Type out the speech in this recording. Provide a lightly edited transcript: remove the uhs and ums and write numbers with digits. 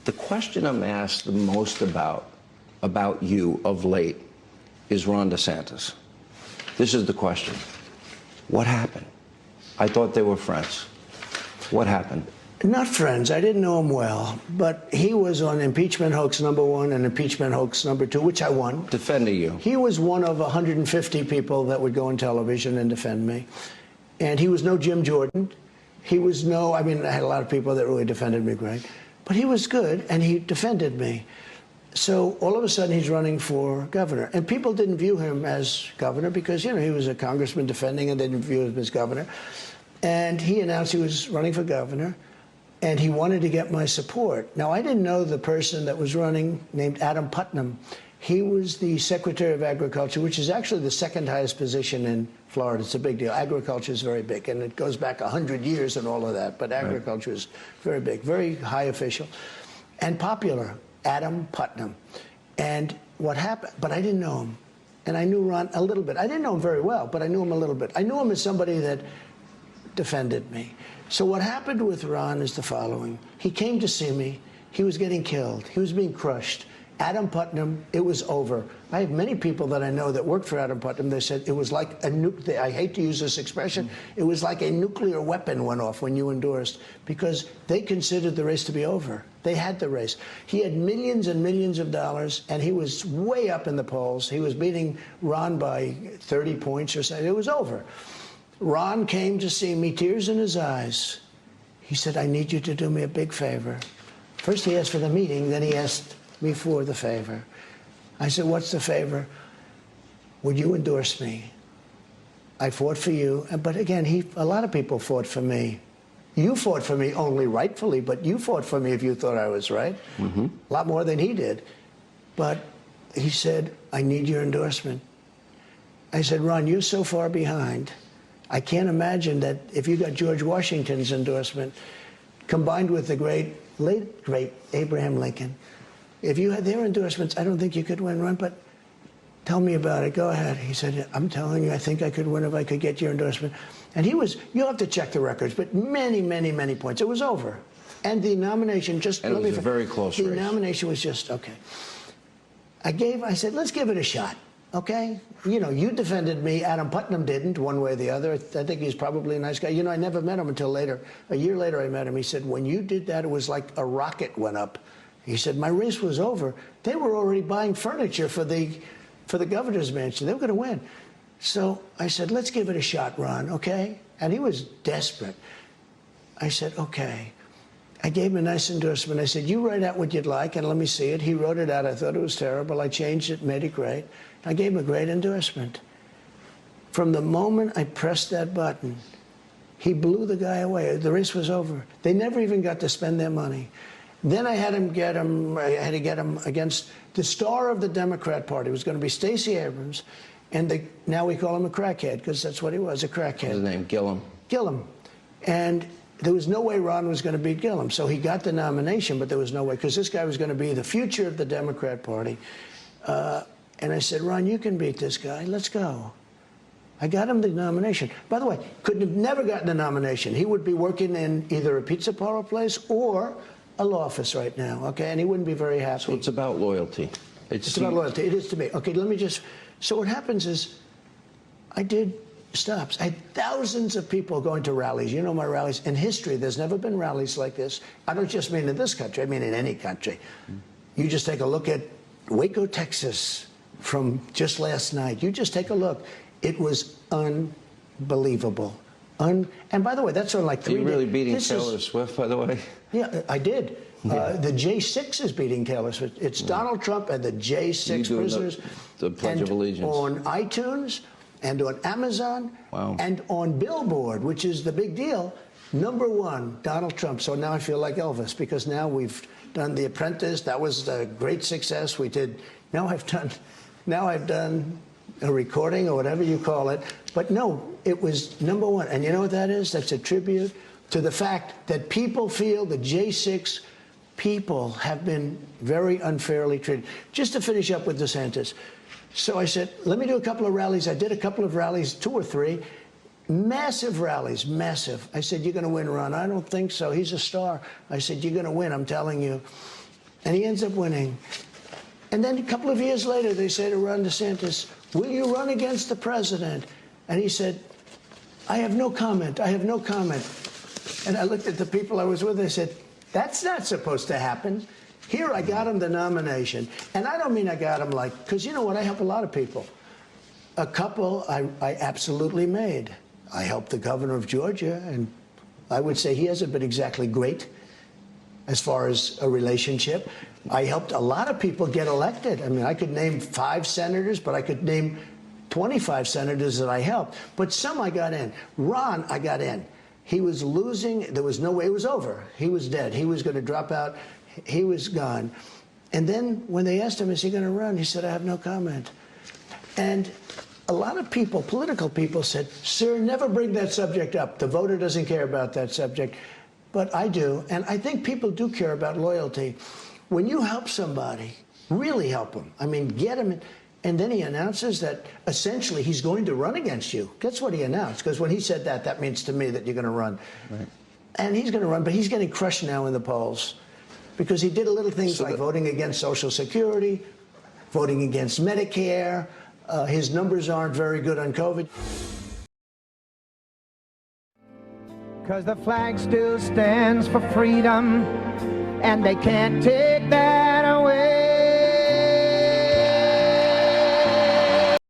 The question I'm asked the most about you of late is Ron DeSantis. This is the question. What happened? I thought they were friends. What happened? Not friends. I didn't know him well, but he was on impeachment hoax #1 and impeachment hoax #2, which I won. Defending you. He was one of 150 people that would go on television and defend me. And he was no Jim Jordan. He was no, I mean, I had a lot of people that really defended me great. But he was good, and he defended me. So all of a sudden, he's running for governor. And people didn't view him as governor because, you know, he was a congressman defending, and they didn't view him as governor. And he announced he was running for governor, and he wanted to get my support. Now, I didn't know the person that was running, named Adam Putnam. He was the Secretary of Agriculture, which is actually the second highest position in Florida. It's a big deal. Agriculture is very big, and it goes back 100 years and all of that. But agriculture is very big, very high official, and popular. Adam Putnam. And what happened? But I didn't know him, and I knew Ron a little bit. I didn't know him very well, but I knew him a little bit. I knew him as somebody that defended me. So what happened with Ron is the following. He came to see me. He was getting killed. He was being crushed. Adam Putnam, it was over. I have many people that I know that worked for Adam Putnam. They said it was like a nuclear, I hate to use this expression, it was like a nuclear weapon went off when you endorsed, because they considered the race to be over. They had the race. He had millions and millions of dollars, and he was way up in the polls. He was beating Ron by 30 points or something. It was over. Ron came to see me, tears in his eyes. He said, I need you to do me a big favor. First he asked for the meeting, then he asked me for the favor. I said, what's the favor? Would you endorse me? I fought for you. But again, a lot of people fought for me. You fought for me only rightfully, but you fought for me if you thought I was right. A lot more than he did. But he said, I need your endorsement. I said, Ron, you're so far behind. I can't imagine that if you got George Washington's endorsement combined with the late great Abraham Lincoln, if you had their endorsements, I don't think you could win, Ron, but tell me about it. Go ahead. He said, I'm telling you, I think I could win if I could get your endorsement. And he was, you'll have to check the records, but many, many, many points. It was over. And the nomination just... And it was a very close race. The nomination was just, okay. I said, let's give it a shot, okay? You know, you defended me. Adam Putnam didn't, one way or the other. I think he's probably a nice guy. You know, I never met him until later. A year later, I met him. He said, when you did that, it was like a rocket went up. He said, my race was over. They were already buying furniture for the governor's mansion. They were going to win. So I said, let's give it a shot, Ron, okay? And he was desperate. I said, okay. I gave him a nice endorsement. I said, you write out what you'd like and let me see it. He wrote it out. I thought it was terrible. I changed it, made it great. I gave him a great endorsement. From the moment I pressed that button, he blew the guy away. The race was over. They never even got to spend their money. Then I had to get him against the star of the Democrat Party. It was going to be Stacey Abrams, and now we call him a crackhead because that's what he was, a crackhead. What's his name? Gillum. Gillum. And there was no way Ron was going to beat Gillum. So he got the nomination, but there was no way, because this guy was going to be the future of the Democrat Party. And I said, Ron, you can beat this guy. Let's go. I got him the nomination. By the way, could have never gotten the nomination. He would be working in either a pizza parlor place or a law office right now, okay? And he wouldn't be very happy. So it's about loyalty. It's about loyalty. It is to me. Okay, let me just... So what happens is I did stops. I had thousands of people going to rallies. You know my rallies. In history, there's never been rallies like this. I don't just mean in this country. I mean in any country. You just take a look at Waco, Texas, from just last night. You just take a look. It was unbelievable. And by the way, that's on like 3 days. Are you really beating Taylor Swift, by the way? Yeah, I did. The J6 is beating Taylor Swift. It's Donald Trump and the J6 prisoners. The Pledge of Allegiance. On iTunes and on Amazon and on Billboard, which is the big deal, #1, Donald Trump. So now I feel like Elvis, because now we've done The Apprentice. That was a great success. We did. Now I've done a recording or whatever you call it. But no, it was #1. And you know what that is? That's a tribute to the fact that people feel the J6 people have been very unfairly treated. Just to finish up with DeSantis. So I said, let me do a couple of rallies. I did a couple of rallies, 2 or 3. Massive rallies, massive. I said, you're going to win, Ron. I don't think so. He's a star. I said, you're going to win, I'm telling you. and he ends up winning. And then a couple of years later, they say to Ron DeSantis, will you run against the president? And he said, I have no comment. I have no comment. And I looked at the people I was with. I said, that's not supposed to happen. Here, I got him the nomination. And I don't mean I got him like, because you know what? I help a lot of people. A couple I absolutely made. I helped the governor of Georgia, and I would say he hasn't been exactly great as far as a relationship. I helped a lot of people get elected. I mean, I could name 5 senators, but I could name 25 senators that I helped. But some I got in. Ron, I got in. He was losing. There was no way it was over. He was dead. He was going to drop out. He was gone. And then when they asked him, is he going to run? He said, I have no comment. And a lot of people, political people, said, sir, never bring that subject up. The voter doesn't care about that subject. But I do. And I think people do care about loyalty. When you help somebody, really help them, I mean, get him in, and then he announces that essentially he's going to run against you. That's what he announced, because when he said that, that means to me that you're going to run. Right. And he's going to run, but he's getting crushed now in the polls because he did a little things like voting against Social Security, voting against Medicare. His numbers aren't very good on COVID. Because the flag still stands for freedom, and they can't take that